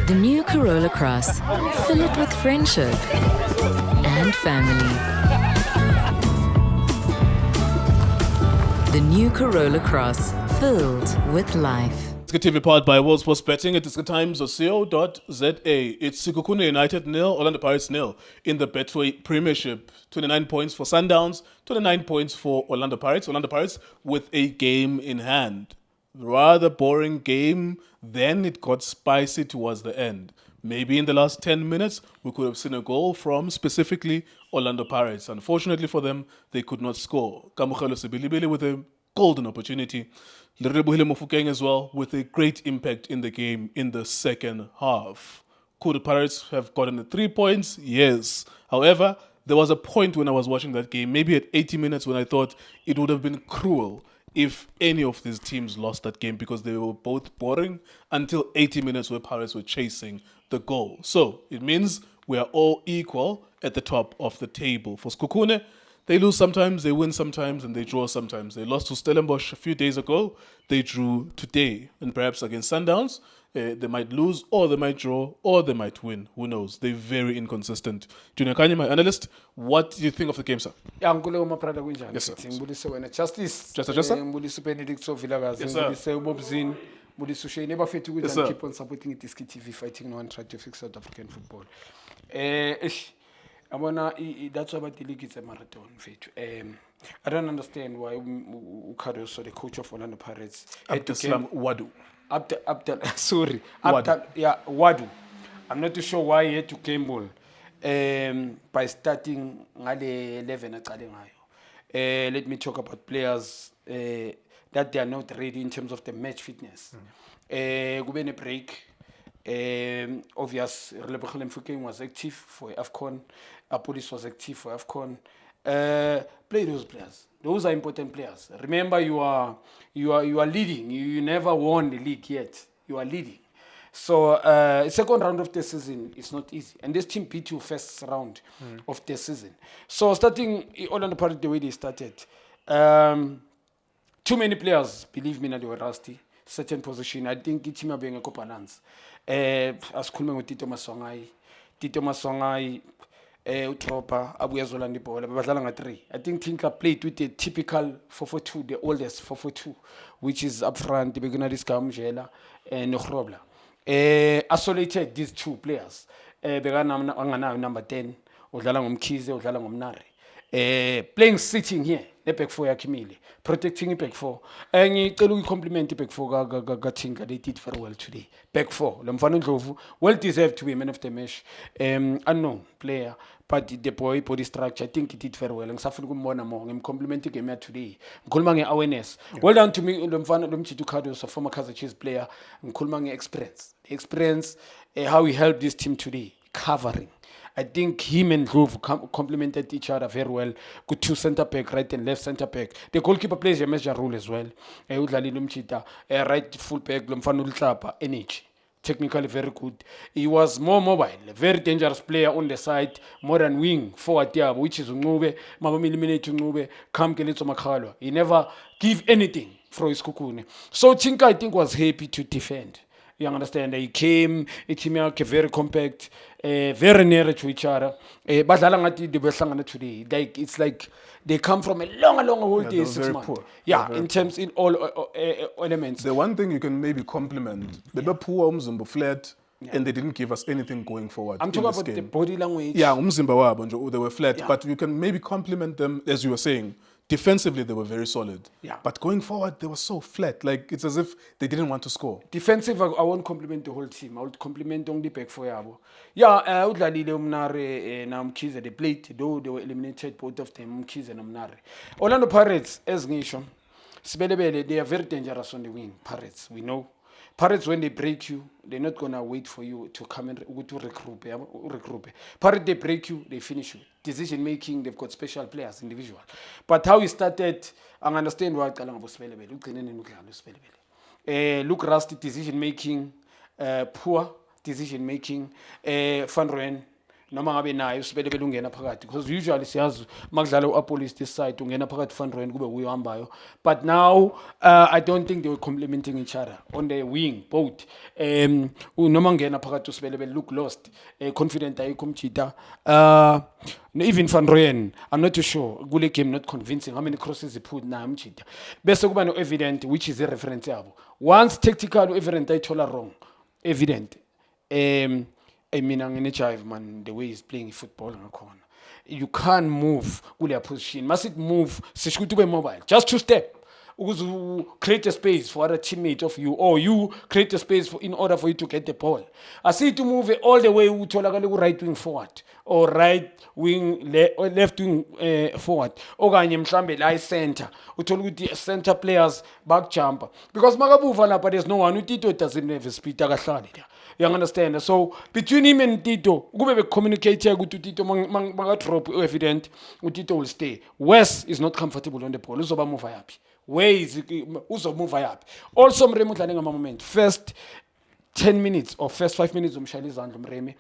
The new Corolla Cross. Fill it with friendship and family. The new Corolla Cross. Filled with life. It's TV powered by World Sports Betting at times.co.za. It's Sekhukhune United 0, Orlando Pirates 0 in the Betway Premiership. 29 points for Sundowns, 29 points for Orlando Pirates. Orlando Pirates with a game in hand. Rather boring game, then it got spicy towards the end. Maybe in the last 10 minutes, we could have seen a goal from specifically Orlando Pirates. Unfortunately for them, they could not score. Kamokhelo Sibilibili with a golden opportunity. Leribuhile Mofokeng as well with a great impact in the game in the second half. Could the Pirates have gotten the 3 points? Yes. However, there was a point when I was watching that game, maybe at 80 minutes, when I thought it would have been cruel if any of these teams lost that game because they were both boring until 80 minutes where Pirates were chasing the goal. So it means we are all equal at the top of the table. For Sekhukhune, they lose sometimes, they win sometimes, and they draw sometimes. They lost to Stellenbosch a few days ago. They drew today. And perhaps against Sundowns, they might lose, or they might draw, or they might win. Who knows? They're very inconsistent. Junior Kanye, my analyst, what do you think of the game, sir? Ya ngikule umaprada kunjani? Yes, sir. Ngibulise wena Justice. Justice. Ngibulise Benedict Sovilakazi. Yes, sir. Ngibulise uBobzini. Ngibulise uShane bafethu Yes, kunjani? sir. Keep on supporting iDiski TV, fighting no one try to fix South African football. Abona that's why the league is a marathon mfethu. I don't understand why Caruso, the coach of Orlando Pirates, had to Abdeslam Wadu. Sorry, Wadu. Wadu. I'm not too sure why he had to gamble by starting ngale 11 aqale ngayo. Let me talk about players that they are not ready in terms of the match fitness. Kube ne break. Obvious, Relebohile Mofokeng was active for AFCON. Apolis was active for AFCON. Play those players. Those are important players. Remember, you are leading. You never won the league yet. You are leading. So second round of the season is not easy, and this team beat you first round of the season. So starting Orlando Pirates the way they started, too many players. Believe me, they were rusty. Certain position. I think the team are being a balance. As Kulme with Tito Masongai, Utropa, Abuya Zolandi Bola, Badalanga 3. I think Tinka played with a typical 4-4-2, the oldest 4-4-2, which is up front, the beginner is Kamjela and Nohrobla. Isolated these two players. Begana number 10, Udalangum Kize, Udalangum Nari. Playing sitting here. Back 4 Yakimili, protecting back 4. And you compliment back 4 Gatinga, they did very well today. Back 4, Lamfano Jovu, well deserved to be man of the match. Unknown player, but the boy body structure, I think he did very well. And Safuku Monamo, I'm complimenting him today. Kulmange awareness. Well done to me, Lamfano Lumchitu Cardos, a former Kaizer Chiefs player, and Kulmange experience, how he helped this team today, covering. I think him and Groove complemented each other very well. Good two center back, right and left center back. The goalkeeper plays a major role as well. Right full back, energy. Technically very good. He was more mobile, a very dangerous player on the side, more than wing forward there, which is Ngube, Mama eliminate Ngube, Kam Kelitso Makhalwa. He never give anything for his Sekhukhune. So Tinka, I think, was happy to defend. You understand? He came, a team very compact, very near to each other. But today, like it's like they come from a long holiday, 6 months. Poor. Yeah, in terms in all elements. The one thing you can maybe compliment, they were poor Umzimba flat, and they didn't give us anything going forward. I'm talking about the body language. Yeah, Umzimba wabo, they were flat, but you can maybe compliment them, as you were saying. Defensively, they were very solid. Yeah. But going forward, they were so flat. Like, it's as if they didn't want to score. Defensive, I won't compliment the whole team. I would compliment only back for Yabo. Yeah, Udlalile Umnare na Mkhize, they played, though they were eliminated, both of them, Mkhize and Umnare. Orlando Pirates, as nation, they are very dangerous on the wing. Pirates, we know. Pirates, when they break you, they're not going to wait for you to come and to regroup. Pirates, they break you, they finish you. Decision making, they've got special players, individual. But how we started, I understand why look rusty decision making, poor decision making. Van Rooyen, noma ngabe naye usibele belungena phakathi because usually siyazi makudlala uApolis this side ungena phakathi Van Rooyen kube uyo hambayo but now I don't think they were complementing each other on the wing both noma ngena phakathi usibele look lost confident ayikho umjita even Van Rooyen I'm not too sure kule game not convincing how many crosses he put na umjita bese kuba no evident which is a reference yabo once tactical evident ayithola wrong evident I mean, I'm gonna jive, man. The way he's playing football in the corner, you can't move. Kule position, must it move? Sishu to be mobile. Just 2 step. Create a space for a teammate of you, or you create a space in order for you to get the ball. I see to move it all the way to right wing forward, or right wing left wing forward. Okanye mhlambe la center. Uthola ukuthi center players back jumper because magabuva lapha there's no one. Utito doesn't have speed akahlali there. You understand? So between him and Tito, kube communicate ukuthi Tito manga drop evident, Tito will stay. West is not comfortable on the ball. Uzoba move yapi. Where is uzo move yapi. Also Mremo dlale ngama moment. First 10 minutes or first 5 minutes umshayela izandla Mreme.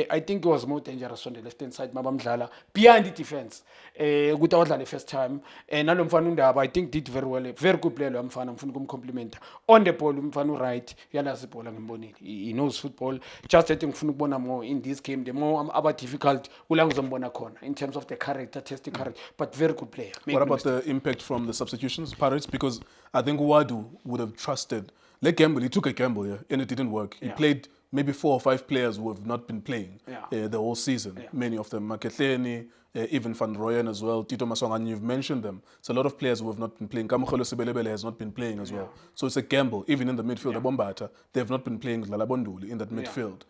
I think it was more dangerous on the left hand side mabamdlala behind the defense. Ukuthi awudlale first time nalo mfana uNdaba I think did very well. Very good player lo mfana ngifuna ukumcompliment. On the ball umfana right yalazi ibhola ngimbonile. He knows football. Just that ngifuna ukubona more in this game the more aba difficult kula ngizombona khona in terms of the character testing character but very good player. What about the impact from the substitutions, Pirates? Because I think Wadu would have trusted. Like gamble, he took a gamble, yeah, and it didn't work. He played maybe 4 or 5 players who have not been playing the whole season. Many of them, Maketleni, even Van Rooyen as well, Tito Masong, and you've mentioned them. It's a lot of players who have not been playing. Kamukholo Sebelebele has not been playing as well. So it's a gamble, even in the midfield. Bombata, they have not been playing Lalabonduli in that midfield.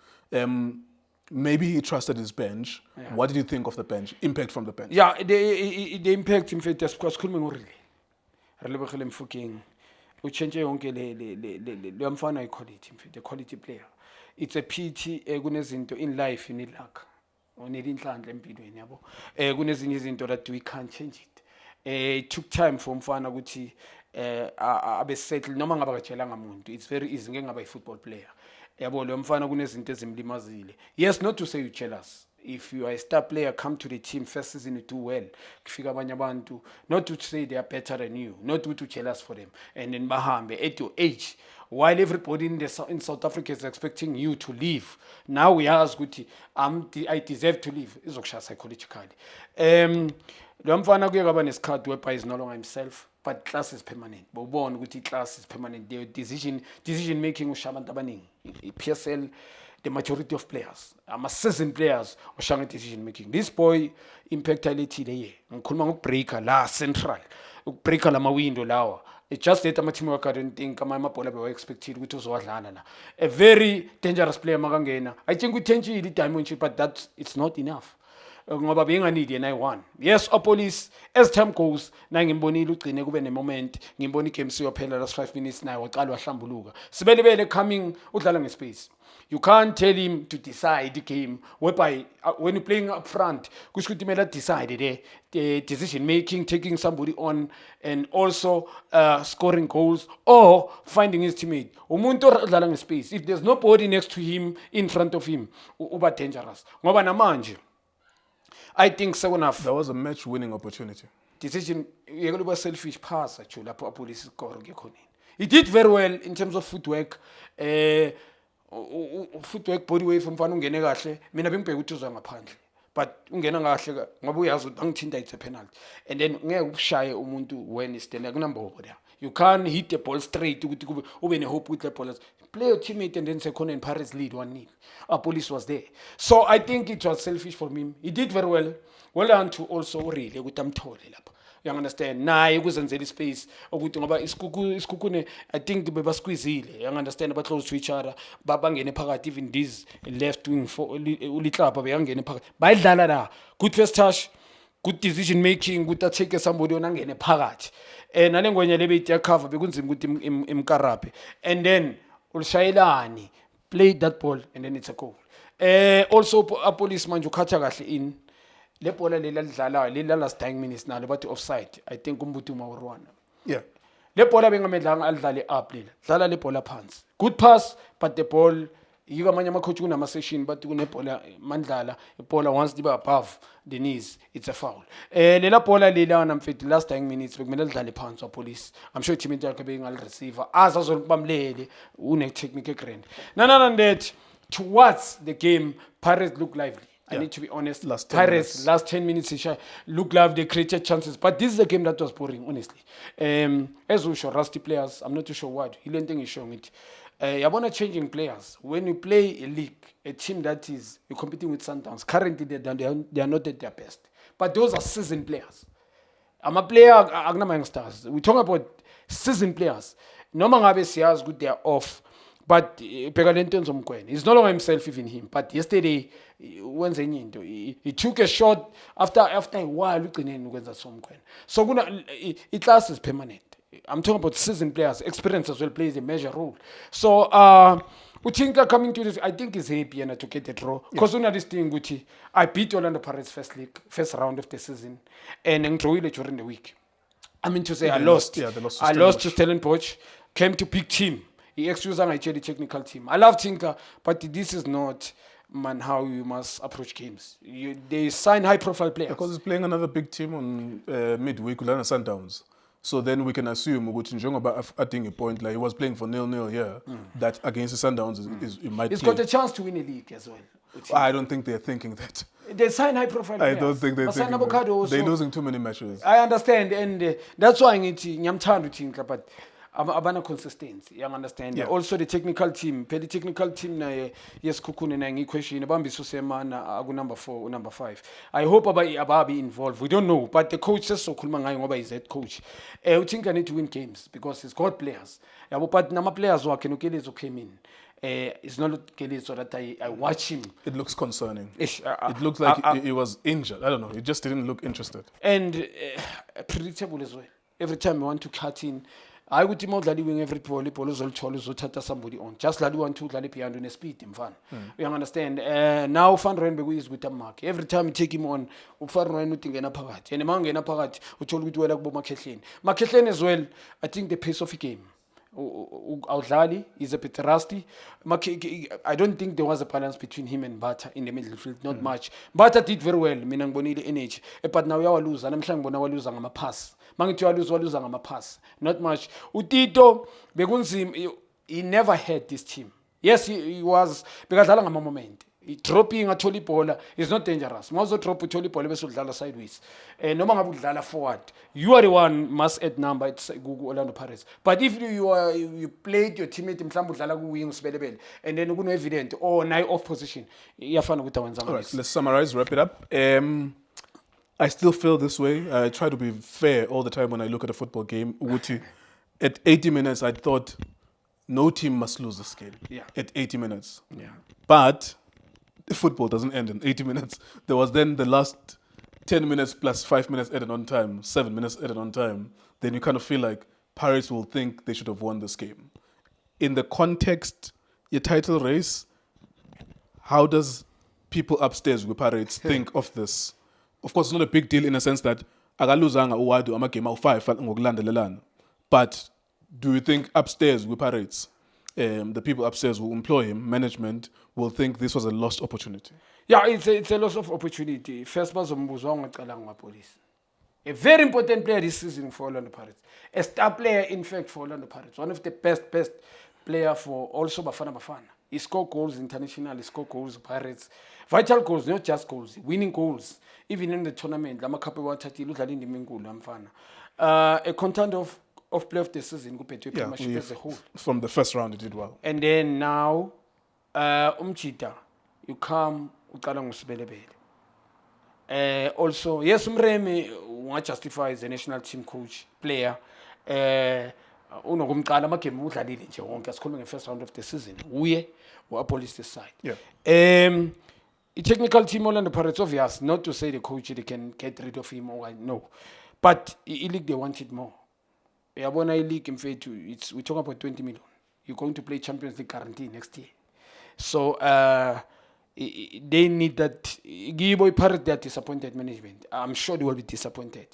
Maybe he trusted his bench. What did you think of the bench? Impact from the bench? Yeah, the impact in fact is because really mfuking. We change yonke le mfana quality, the quality player. It's a pity kunezinto in life you need luck. You need inhlanhla empilweni yabo. Kunezinye izinto that we can't change it. It took time for mfana ukuthi abe settle noma ngaba katshelanga umuntu. It's very easy ngeke ngaba football player. Yabo lo mfana kunezinto ezimlimazile. Yes, not to say you jealous. If you are a star player, come to the team first season you do well. Kufika abanye abantu, not to say they are better than you, not to jealous for them. And then bahambe at your age, while everybody in South Africa is expecting you to leave. Now we ask Guti, I deserve to leave. Izokusha psychologically. Lo mfana kuye kaba nesikhathi whereby is no longer himself, but class is permanent. Bobona ukuthi class is permanent. The decision making ushabantu abaningi. PSL the majority of players, seasoned players, oshanga decision making. This boy impactality le ngikhuluma ngokubreaker la central, ukubreaker la window lawa. It's just that ama team work I don't think amabhola bewa expected ukuthi uzowadlala la. A very dangerous player makangena. I think we change the dimension but that it's not enough. Ngoba benganidi yena i1. Yes, Opolis as time goes na ngimbonile ugcine kube ne moment ngimbona igame siyophela last 5 minutes naye waqala wahlambuluka. Sibelebele coming udlala ngespace. You can't tell him to decide the game whereby when you're playing up front, kushutimela decide the decision making, taking somebody on, and also scoring goals or finding his teammate. Umuntu odlala ngespace. If there's nobody next to him, in front of him, uba dangerous. Ngoba namanje, I think second half. There was a match-winning opportunity. Decision, you're going to be selfish pass actually. La police score. He did very well in terms of footwork. Footwork body way from mfana ungene kahle mina bengibheka ukuthi uzwa ngaphandle but ungena kahle ngoba uyazi ukuthi angithinta it's a penalty and then ngeke ubushaye umuntu when is stand number over there you can't hit the ball straight ukuthi kube ube ne hope with the ball play your teammate and then second and Paris lead 1-0 Police was there so I think it was selfish for him he did very well done to also really ukuthi amthole lapha you understand naye kuzenzela ispace ukuthi ngoba isikukune I think bebasqueezile you understand ba close to each other babangene phakathi even this left wing for ulitlapa beyangene phakathi bayidlala la good first touch good decision making good take somebody onangene phakathi nalengwenya lebeyithi cover bekunzima ukuthi imkarape and then ulishayelani played that ball and then it's a goal also a police manje ukhatha kahle in le bola ledlalayo le last 10 minutes nalo bathi offside I think umbuthi umawurwana le bola bengamedlanga alidlale up lela dlala le bola phansi good pass but the ball yiko amanye ama-coach kunama-session but kunebhola mandlala ibhola once liba above the knees it's a foul lela bhola lelana mfethu last 9 minutes bekumele lidlale phansi wapolice I'm sure team yakhe bengalireceiver aze azolibamlele une-technique egrand none that towards the game Pirates look lively. I need to be honest. Pirates last 10 minutes look like they created chances, but this is a game that was boring, honestly. As we show rusty players, I'm not too sure what. He thing is showing it. You want to changing players. When you play a league, a team that is you're competing with Sundowns, currently they are not at their best, but those are seasoned players. I'm a player. I'm not youngsters. We talk about seasoned players. No mangabe siyaz good they are off. But he's no longer himself, even him. But yesterday, he took a shot after a while. So it lasts is permanent. I'm talking about seasoned players. Experience as well plays a major role. So Utinka coming to this, I think is happy to get a draw. Because this thing, I beat Orlando Pirates first round of the season, and then draw it during the week. I mean to say, I lost to Stellenbosch, came to big team. He excused the technical team. I love Tinker, but this is not how you must approach games. They sign high-profile players. Because he's playing another big team on midweek, Ulana Sundowns. So then we can assume, adding a point, like he was playing for 0-0 here, that against the Sundowns, it might He's got a chance to win a league as well. I don't think they're thinking that. They sign high-profile players. I don't think they're thinking that. They're losing too many matches. I understand, and that's why I need to think about abana consistency. You understand? Yeah. Also the technical team. The technical team na yes Kukune na question bambi susema na agu number 4 or number 5. I hope ababi involved. We don't know, but the coach says so kulma ngai ngoba is head coach. I think I need to win games because he's got players. Yeah, but nama players who can came in. It's not so that I watch him. It looks concerning. It looks like he was injured. I don't know. He just didn't look interested. And predictable as well. Every time you want to cut in, I would think that wing every tata somebody on. Just like you want to let piano in a speed in fun. You understand? Now Van Rijn is with a mark. Every time you take him on, Van Rijn nothing in a pagat. And among in a pagat, we told you to like Maketlen. Maketlen as well, I think the pace of the game. Outlali is a bit rusty. I don't think there was a balance between him and Bata in the middle field, not much. Bata did very well, Minang Bonili NH. But now you lose, and I'm saying Bona lose on a pass. Mangitu lose on a pass. Not much. Utito, Begunzim, he never had this team. Yes, he was, because I don't have a moment. Dropping a tolly bowler is not dangerous. Most of drop a tolly bowler will sideways. No man will forward. You are the one must add number. It's Google Orlando Pirates. But if you played your teammate in Flambudala wings and then you evident or night off position, you're fine with the ones. All right, let's summarize, wrap it up. I still feel this way. I try to be fair all the time when I look at a football game. At 80 minutes, I thought no team must lose this game. Yeah. At 80 minutes. Yeah. But football doesn't end in 80 minutes. There was then the last 10 minutes plus 5 minutes added on time, 7 minutes added on time. Then you kind of feel like Pirates will think they should have won this game. In the context, your title race, how does people upstairs with Pirates think of this? Of course, it's not a big deal in a sense that agaluzanga uwadu ama game 5 but do you think upstairs with Pirates, the people upstairs who employ him, management, will think this was a lost opportunity? Yeah, it's a loss of opportunity. First, police. A very important player this season for Orlando Pirates. A star player, in fact, for Orlando Pirates. One of the best player for also Bafana. He scored goals internationally, he scored goals Pirates. Vital goals, not just goals, winning goals. Even in the tournament, a content of play of the season, as a whole. From the first round, he did well. And then now, Umchita, you come, also, yes, Umreme justify as a national team coach, player. Unokumqala amagame udlalile nje wonke asikhuluma nge-first round of the season uye wa-police this side. Yeah. I-technical team Orlando Pirates, obvious, not to say the coach they can get rid of him or no, but i-league they wanted more. Yabona i-league mfethu, we talk about 20 million. You're going to play Champions League guarantee next year. So they need that. Gibo Pirates, they are disappointed management. I'm sure they will be disappointed.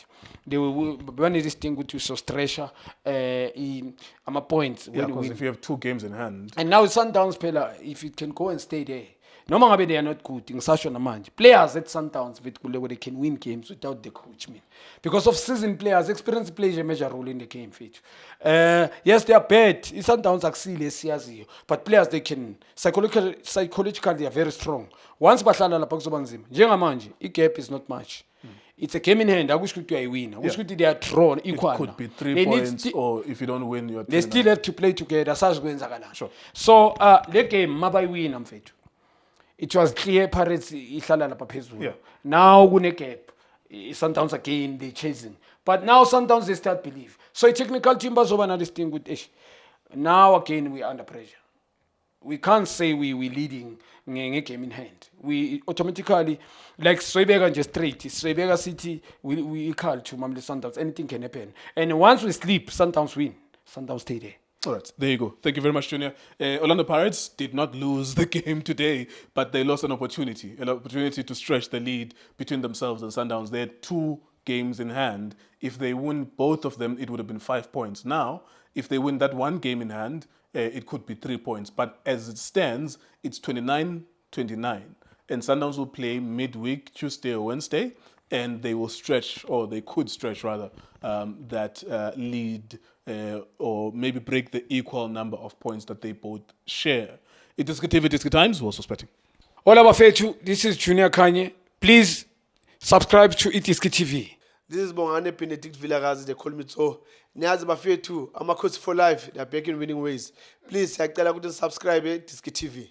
They will when this thing with you so stretcher I'm a point Yeah, when you because win. if you have 2 games in hand, And now Sundowns Pela, if it can go and stay there. No matter they are not good in such a manage. Players at Sundowns they can win games without the coach, man. Because of seasoned players, experience plays a major role in the game fit. Yes, they are bad. Sundowns are but players they can psychologically they are very strong. Once bahlala lapha kuzobanzima. Njengamanje, i-gap is not much. It's a game in hand. I wish I win. I wish they are drawn equal. it could be 3 They need points, or if you don't win, you're they 3 still have to play together. Sure. So the game mabai win amfethu. It was clear Pirates ihlala lapha phezulu. Yeah. Now kune gap. Sundowns again they chasing. But now Sundowns they start believe. So a technical team bazoba na this thing with ish. Now again we under pressure. We can't say we leading game in hand. We automatically like Soibega just straight. Soibega City we call to Mamle Sundowns. Anything can happen. And once we sleep, Sundowns win. Sundowns stay there. All right, there you go. Thank you very much, Junior. Orlando Pirates did not lose the game today, but they lost an opportunity to stretch the lead between themselves and Sundowns. They had 2 games in hand. If they win both of them, it would have been 5 points. Now, if they win that 1 game in hand, it could be 3 points. But as it stands, it's 29-29. And Sundowns will play midweek, Tuesday or Wednesday, and they will stretch, or they could stretch rather, that lead or maybe break the equal number of points that they both share. It is Times, we're also spetting. All abafethu, this is Junior Kanye. Please subscribe to Itiski TV. This is Bongane Benedict Villagazi, they call me so. Niyazi bafethu, Amakhosi for life, they are back in winning ways. Please, siyacela ukuthi subscribe Itiski TV.